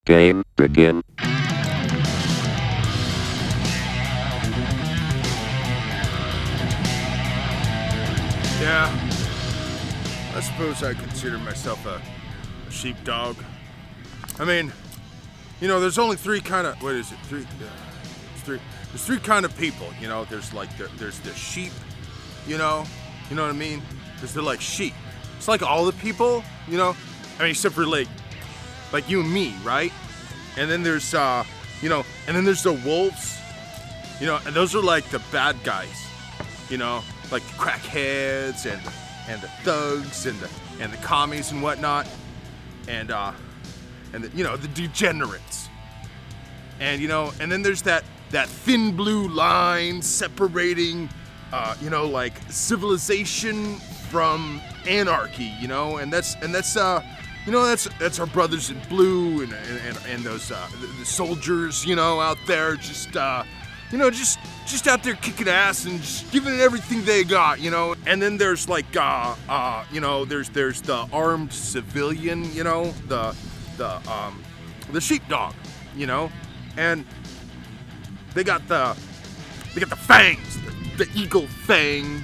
Game begin. Yeah, I suppose I consider myself a sheepdog. I mean, you know, there's only three kind of, what is it, there's three kind of people, you know, there's the sheep, you know what I mean? There's the like sheep. It's like all the people, you know, I mean, except for like you and me, right? And then there's, you know, and then there's the wolves, you know, and those are like the bad guys, you know, like the crackheads and the thugs and the commies and whatnot, and the, you know, the degenerates, and you know, and then there's that thin blue line separating, you know, like civilization from anarchy, you know, and that's you know, that's our brothers in blue and those the soldiers, you know, out there just you know, just out there kicking ass and just giving it everything they got, you know. And then there's like you know, there's the armed civilian, you know, the sheepdog, you know, and they got the fangs, the eagle fang,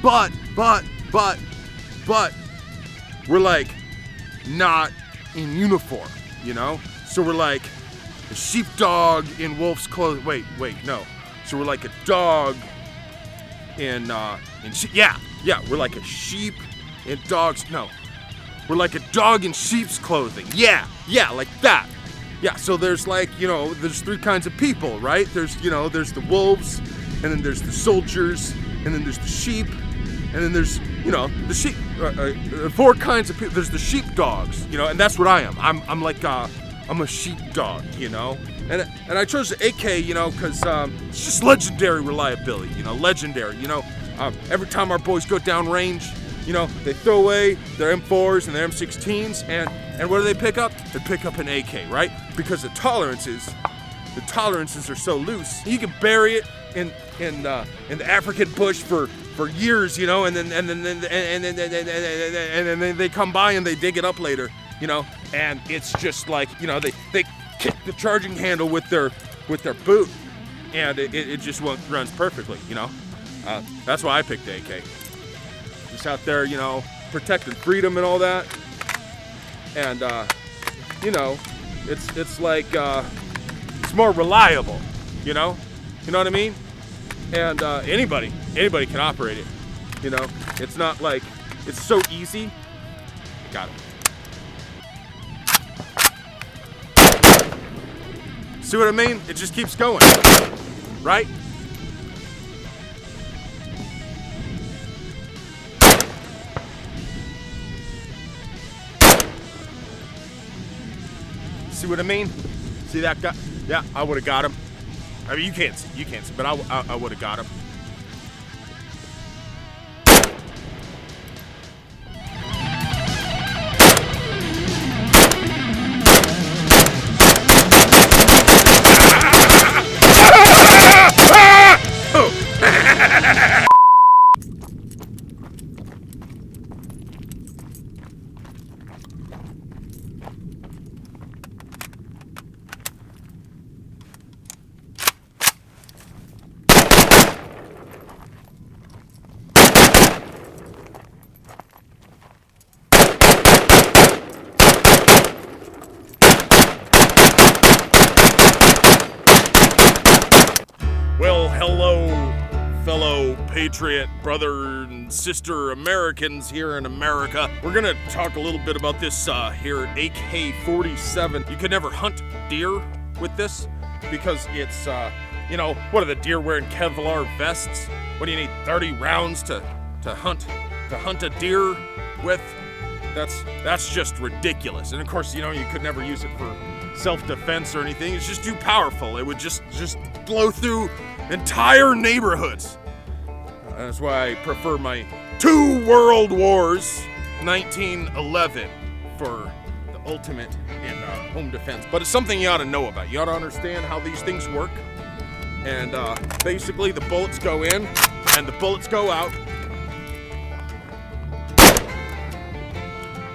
but we're like not in uniform, you know, so we're like a sheepdog in wolf's clothing. Wait, no. So we're like a dog in yeah, we're like a sheep in dogs. No, we're like a dog in sheep's clothing. Yeah, like that. Yeah. So there's like, you know, there's three kinds of people, right? There's, you know, there's the wolves, and then there's the soldiers, and then there's the sheep, and then there's, you know, the sheep. Four kinds of people. There's the sheepdogs, you know, and that's what I am. I'm like I'm a sheepdog, you know, and I chose the AK, you know, because it's just legendary reliability, you know, legendary, you know. Every time our boys go down range, you know, they throw away their M4s and their M16s, and what do they pick up? They pick up an AK, right? Because the tolerances are so loose. You can bury it in the African bush for years, you know, and then they come by and they dig it up later, you know, and it's just like, you know, they kick the charging handle with their boot, and it just runs perfectly, you know. That's why I picked the AK. Just out there, you know, protecting freedom and all that, and you know, it's like it's more reliable, you know what I mean, and anybody can operate it, you know. It's not like it's so easy. Got it. See what I mean? It just keeps going, right? See what I mean? See that guy? Yeah, I would have got him. I mean, you can't see, but I would have got him. Fellow patriot brother and sister Americans here in America. We're gonna talk a little bit about this here AK-47. You could never hunt deer with this because it's you know, what are the deer wearing Kevlar vests? What do you need, 30 rounds to hunt a deer with? That's just ridiculous. And of course, you know, you could never use it for self-defense or anything. It's just too powerful. It would just blow through entire neighborhoods. That's why I prefer my 2 World Wars 1911 for the ultimate in home defense. But it's something you ought to know about. You ought to understand how these things work. And basically the bullets go in and the bullets go out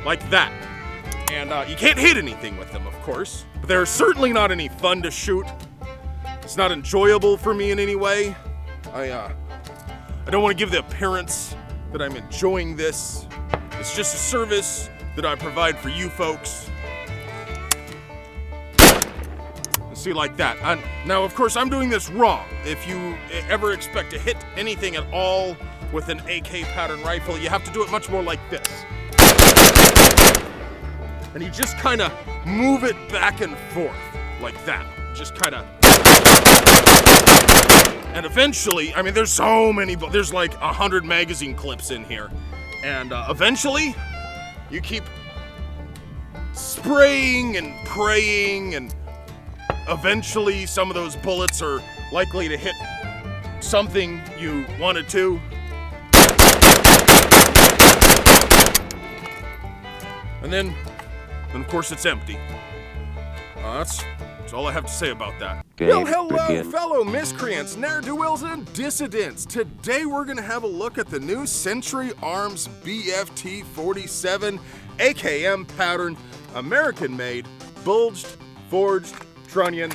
like that. And you can't hit anything with them, of course. But they're certainly not any fun to shoot. It's not enjoyable for me in any way. I don't want to give the appearance that I'm enjoying this. It's just a service that I provide for you folks. See, like that. Now, of course, I'm doing this wrong. If you ever expect to hit anything at all with an AK pattern rifle, you have to do it much more like this. And you just kind of move it back and forth like that. Just kind of. And eventually, I mean, there's so many, there's like 100 magazine clips in here. And eventually, you keep spraying and praying, and eventually some of those bullets are likely to hit something you wanted to. And then of course it's empty. That's all I have to say about that. Well, hello, fellow miscreants, ne'er-do-wells, and dissidents. Today we're gonna have a look at the new Century Arms BFT-47 AKM pattern, American-made, bulged, forged, trunnion,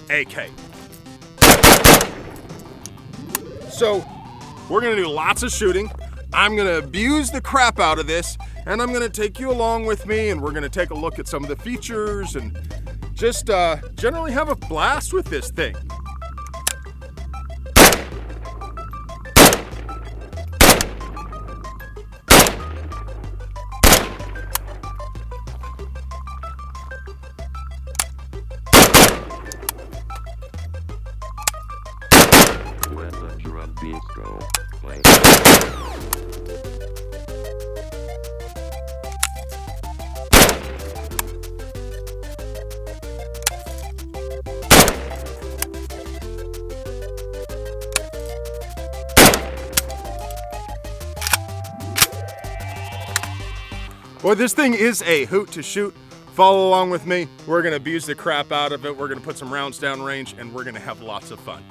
AK. So, we're gonna do lots of shooting. I'm gonna abuse the crap out of this, and I'm gonna take you along with me, and we're gonna take a look at some of the features and just generally have a blast with this thing. When the drum beats go, play. Well, this thing is a hoot to shoot. Follow along with me. We're gonna abuse the crap out of it. We're gonna put some rounds down range, and we're gonna have lots of fun.